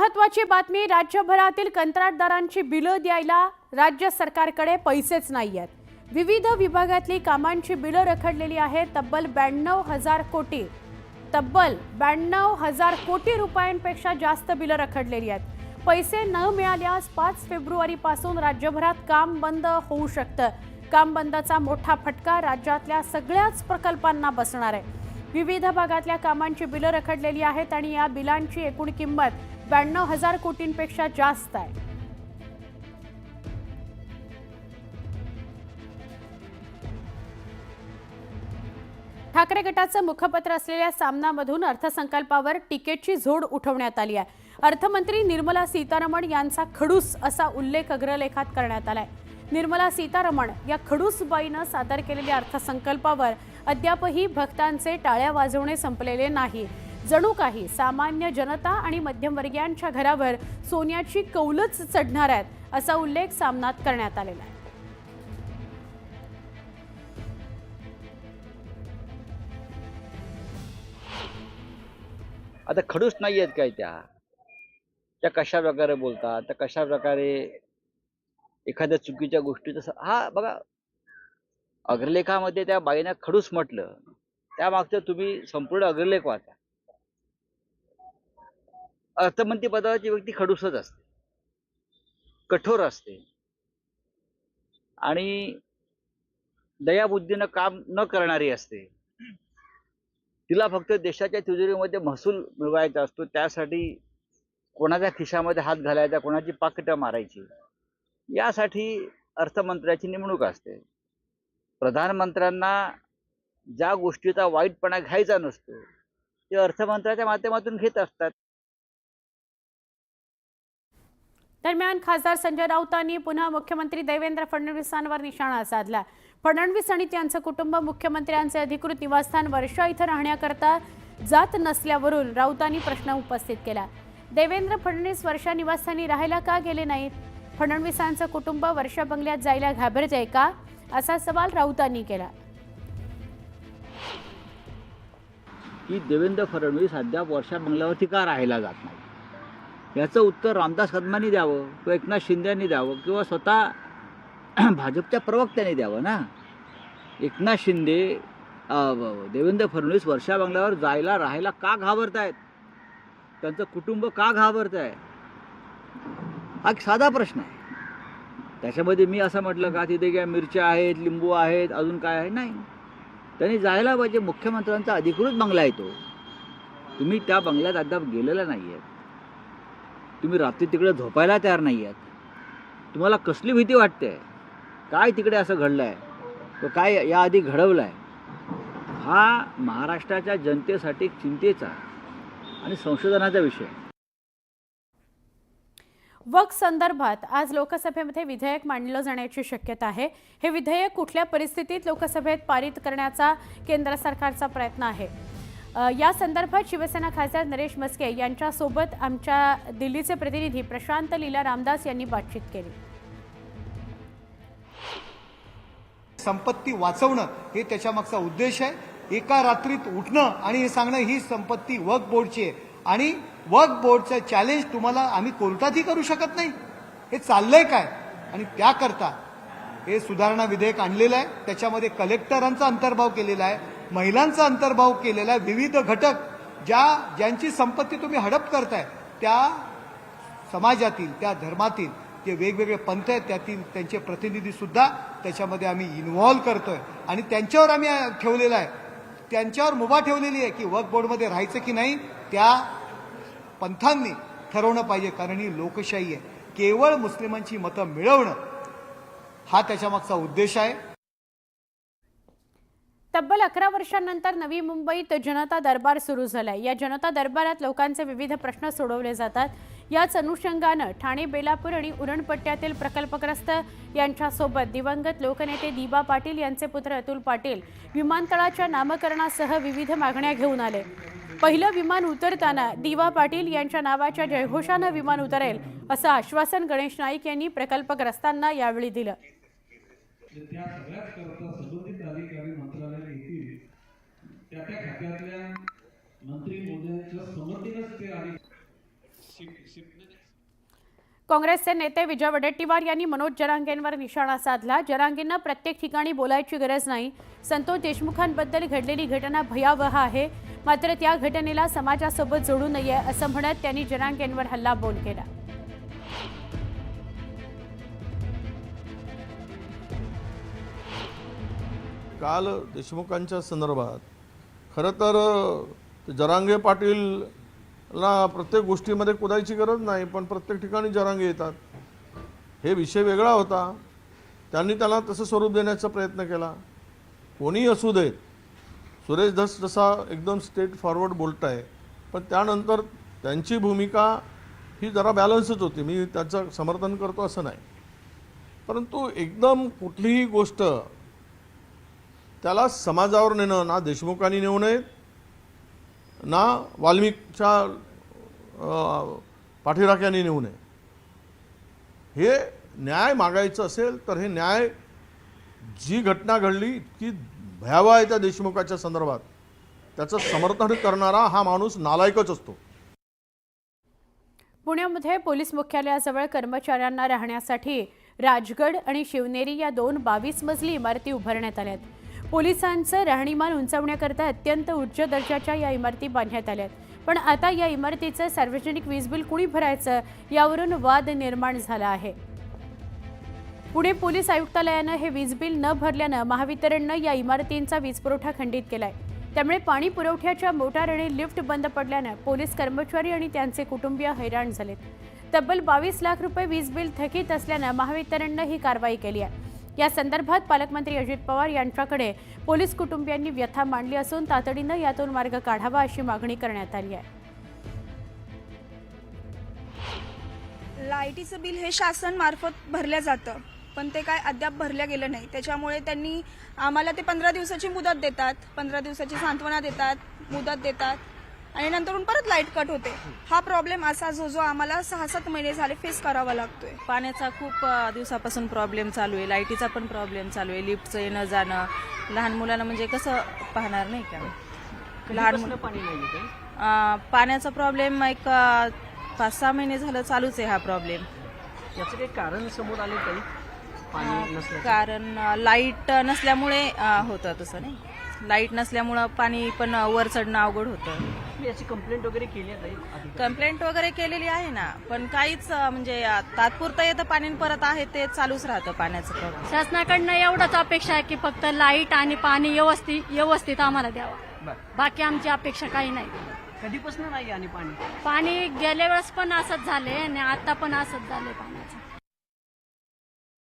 महत्त्वाची बातमी, राज्यभरातील कंत्राटदारांची बिलं द्यायला राज्य सरकारकडे पैसेच नाहीयेत। विविध विभागातली कामांची बिलं रखडलेली आहेत। तब्बल 92,000 कोटी रुपयांपेक्षा जास्त बिलं रखडलेली आहेत। पैसे न मिळाल्यास 5 फेब्रुवारीपासून राज्यभरात काम बंद होऊ शकतं। काम बंदचा मोठा फटका राज्यातल्या सगळ्याच प्रकल्पांना बसणार आहे। विविध भागातल्या कामांची बिलं रखडलेली आहेत आणि या बिलांची एकूण किंमत 92,000 कोटींपेक्षा जास्त आहे। ठाकरे गटाचं मुखपत्र असलेल्या सामनामधून अर्थसंकल्पावर टीकेची झोड उठवण्यात आली आहे। अर्थमंत्री निर्मला सीतारमण यांचा खडूस असा उल्लेख अग्रलेखात करण्यात आलाय। निर्मला सीतारमण या खडूसबाईनं सादर केलेल्या अर्थसंकल्पावर अद्यापही भक्तांचे टाळ्या वाजवणे संपलेले नाही। जणू काही सामान्य जनता आणि मध्यमवर्गीयांच्या घरावर सोन्याची कौलच चढणार आहेत असा उल्लेख सामनात करण्यात आलेला आहे। आता खडूस नाही आहेत काय त्या कशा प्रकारे बोलतात, त्या कशा प्रकारे एखाद्या चुकीच्या गोष्टीचं हा बघा, अग्रलेखामध्ये त्या बाईनं खडूस म्हटलं, त्यामागचं तुम्ही संपूर्ण अग्रलेख वाचा। अर्थमंत्री पदाची व्यक्ती खडूसच असते, कठोर असते आणि दयाबुद्धीनं काम न करणारी असते। तिला फक्त देशाच्या तिजोरीमध्ये महसूल मिळवायचा असतो, त्यासाठी कोणाच्या खिशामध्ये हात घालायचा, कोणाची पाकिटं मारायची, यासाठी अर्थमंत्र्याची नेमणूक असते। प्रधानमंत्र्यांना ज्या गोष्टीचा वाईटपणा घ्यायचा नसतो ते अर्थमंत्र्याच्या माध्यमातून घेत असतात। दरम्यान खासदार संजय राऊतांनी पुन्हा मुख्यमंत्री देवेंद्र फडणवीसांवर निशाणा साधला। फडणवीस आणि त्यांचं कुटुंब मुख्यमंत्र्यांचे अधिकृत निवासस्थान वर्षा इथं राहण्याकरता जात नसल्यावरून राऊतांनी प्रश्न उपस्थित केला। देवेंद्र फडणवीस वर्षा निवासस्थानी राहायला का गेले नाहीत? फडणवीसांचं कुटुंब वर्षा बंगल्यात जायला घाबरतंय का, असा सवाल राऊतांनी केला। की देवेंद्र फडणवीस अद्याप वर्षा बंगल्यावरती का राहायला जात नाही, याचं उत्तर रामदास कदमांनी द्यावं किंवा एकनाथ शिंदेंनी द्यावं किंवा स्वतः भाजपच्या प्रवक्त्यांनी द्यावं ना। एकनाथ शिंदे देवेंद्र फडणवीस वर्षा बंगल्यावर जायला राहायला का घाबरत आहेत, त्यांचं कुटुंब का घाबरत आहे, हा एक साधा प्रश्न आहे। त्याच्यामध्ये मी असं म्हटलं का तिथे काय मिरच्या आहेत, लिंबू आहेत, अजून काय आहे? नाही, त्यांनी जायला पाहिजे। मुख्यमंत्र्यांचा अधिकृत बंगला आहे तो, तुम्ही त्या बंगल्यात अद्याप गेलेला नाही आहेत, तुम्ही रात्री तिकडे झोपायला तयार नाही आहेत, तुम्हाला कसली भीती वाटते? काय तिकडे असं घडलं आहे, काय याआधी घडवलं आहे? हा महाराष्ट्राच्या जनतेसाठी चिंतेचा आणि संशोधनाचा विषय। वक्फ संदर्भात आज लोकसभेमध्ये विधेयक मांडलं जाण्याची शक्यता आहे। हे विधेयक कुठल्या परिस्थितीत लोकसभेत पारित करण्याचा केंद्र सरकारचा प्रयत्न आहे, या संदर्भात शिवसेना खासदार नरेश म्हस्के यांच्यासोबत आमच्या दिल्लीचे प्रतिनिधी प्रशांत लीला रामदास यांनी बातचीत केली। संपत्ती वाचवणं हे त्याच्यामागचा उद्देश आहे। एका रात्रीत उठणं आणि हे सांगणं ही संपत्ती वक्फ बोर्डची आहे आणि वक्फ बोर्डचं चॅलेंज तुम्हाला आम्ही कोर्टातही करू शकत नाही। हे चाललंय काय, आणि त्याकरता हे सुधारणा विधेयक आणलेलं आहे। त्याच्यामध्ये कलेक्टरांचा अंतर्भाव केलेला आहे, महिलांचा अंतर्भाव केलेला आहे, विविध घटक ज्यांची संपत्ती तुम्ही हडप करताय त्या समाजातील, त्या धर्मातील जे वेगवेगळे पंथ आहेत त्यातील त्यांचे प्रतिनिधी सुद्धा त्याच्यामध्ये आम्ही इन्व्हॉल्व करतोय आणि त्यांच्यावर आम्ही ठेवलेला आहे, त्यांच्यावर मुभा ठेवलेली आहे की वक्फ बोर्डमध्ये राहायचं की नाही त्या पंथांनी ठरवणं पाहिजे, कारण ही लोकशाही आहे। केवळ मुस्लिमांची मतं मिळवणं हा त्याच्यामागचा उद्देश आहे। तब्बल 11 वर्षांनंतर नवी मुंबईत जनता दरबार सुरू झालाय। या जनता दरबारात लोकांचे विविध प्रश्न सोडवले जातात। याच अनुषंगानं ठाणे, बेलापूर आणि उरण पट्ट्यातील प्रकल्पग्रस्त यांच्यासोबत दिवंगत लोकनेते दिबा पाटील यांचे पुत्र अतुल पाटील विमानतळाच्या नामकरणासह विविध मागण्या घेऊन आले। पहिलं विमान उतरताना दिबा पाटील यांच्या नावाच्या जयघोषानं विमान उतरेल असं आश्वासन गणेश नाईक यांनी प्रकल्पग्रस्तांना यावेळी दिलं। त्या सगळ्याच करता संबंधित अधिकारी मंत्रालयाने येतील, त्या खात्यातल्या मंत्री महोदयांच्या संमतीनेच ते काँग्रेसचे नेते विजय वडेट्टीवार यांनी मनोज जरांगेंवर निशाणा साधला. जरांगेंना प्रत्येक ठिकाणी बोलायची गरज नाही. संतोष देशमुखांबद्दल घडलेली घटना भयावह आहे, मात्र त्या घटनेला समाजासोबत जोडू नये असं म्हणत त्यांनी जरांगेंवर हल्लाबोल केला. काल देशमुखांच्या संदर्भात खरं तर जरांगे पाटीलला प्रत्येक गोष्टीमध्ये कुदायची गरज नाही, पण प्रत्येक ठिकाणी जरांगे येतात. हे विषय वेगळा होता, त्यांनी त्याला तसं स्वरूप देण्याचा प्रयत्न केला. कोणीही असू देत, सुरेश धस जसा एकदम स्ट्रेट फॉरवर्ड बोलत आहे, पण त्यानंतर त्यांची भूमिका ही जरा बॅलन्सच होती. मी त्याचं समर्थन करतो असं नाही, परंतु एकदम कुठलीही गोष्ट त्याला समाजावर नेणं, ना देशमुखांनी नेऊ नयेत, ना वाल्मिकच्या पाठीराख्यांनी नेऊ नये. हे न्याय मागायचं असेल तर हे न्याय, जी घटना घडली इतकी भयावह आहे त्या देशमुखाच्या संदर्भात, त्याचं समर्थन करणारा हा माणूस नालायकच असतो. पुण्यामध्ये पोलीस मुख्यालयाजवळ कर्मचाऱ्यांना राहण्यासाठी राजगड आणि शिवनेरी या 2 22 मजली इमारती उभारण्यात आल्या आहेत. पोलिसांचं राहणीमान उंचावण्याकरता अत्यंत उच्च दर्जाच्या या इमारती बांधण्यात आल्या आहेत. पण आता या इमारतीचं सार्वजनिक वीज बिल कुणी भरायचं यावरून वाद निर्माण झाला आहे. पुणे पोलीस आयुक्तालयानं हे वीज बिल न भरल्यानं महावितरणनं या इमारतींचा वीज पुरवठा खंडित केलाय. त्यामुळे पाणी पुरवठ्याच्या मोटार आणि लिफ्ट बंद पडल्यानं पोलीस कर्मचारी आणि त्यांचे कुटुंबीय हैराण झालेत. तब्बल 22 लाख रुपये वीज बिल थकीत असल्यानं महावितरणनं ही कारवाई केली आहे. या संदर्भात पालकमंत्री अजित पवार यांच्याकडे पोलीस कुटुंबियांनी व्यथा मांडली असून तातडीनं यातून मार्ग काढावा अशी मागणी करण्यात आली आहे. लाईटीचं बिल हे शासन मार्फत भरल्या जातं, पण ते काय अद्याप भरल्या गेलं नाही. त्याच्यामुळे त्यांनी आम्हाला ते 15 दिवसाची मुदत देतात, 15 दिवसाची सांत्वना देतात, मुदत देतात आणि नंतरून परत लाईट कट होते. हा प्रॉब्लेम असा जो आम्हाला 6-7 महिने झाले फेस करावा लागतोय. पाण्याचा खूप दिवसापासून प्रॉब्लेम चालू आहे, लाईटीचा पण प्रॉब्लेम चालू आहे, लिफ्टचं येणं जाणं. लहान मुलांना म्हणजे कसं पाहणार नाही का, लहान मुलं पाणी नाही. पाण्याचा प्रॉब्लेम एक 5-6 महिने झालं चालूच आहे हा प्रॉब्लेम. याचं काही कारण समोर आले काही पाणी नसलं? कारण लाईट नसल्यामुळे होतं तसं नाही. लाईट नसल्यामुळं पाणी पण वर चढणं अवघड होतं. याची कंप्लेंट वगैरे केली आहे? कंप्लेंट वगैरे केलेली आहे ना, पण काहीच म्हणजे तात्पुरतं येतं पाणी, परत आहे ते चालूच राहतं पाण्याचं प्रॉब्लेम. शासनाकडनं एवढंच अपेक्षा आहे की फक्त लाईट आणि पाणी व्यवस्थित आम्हाला द्यावा. बाकी आमची अपेक्षा काही नाही. कधीपासून नाही आणि पाणी पाणी गेल्या वेळेस पण असंच झाले आणि आता पण असंच झाले पाण्याचं.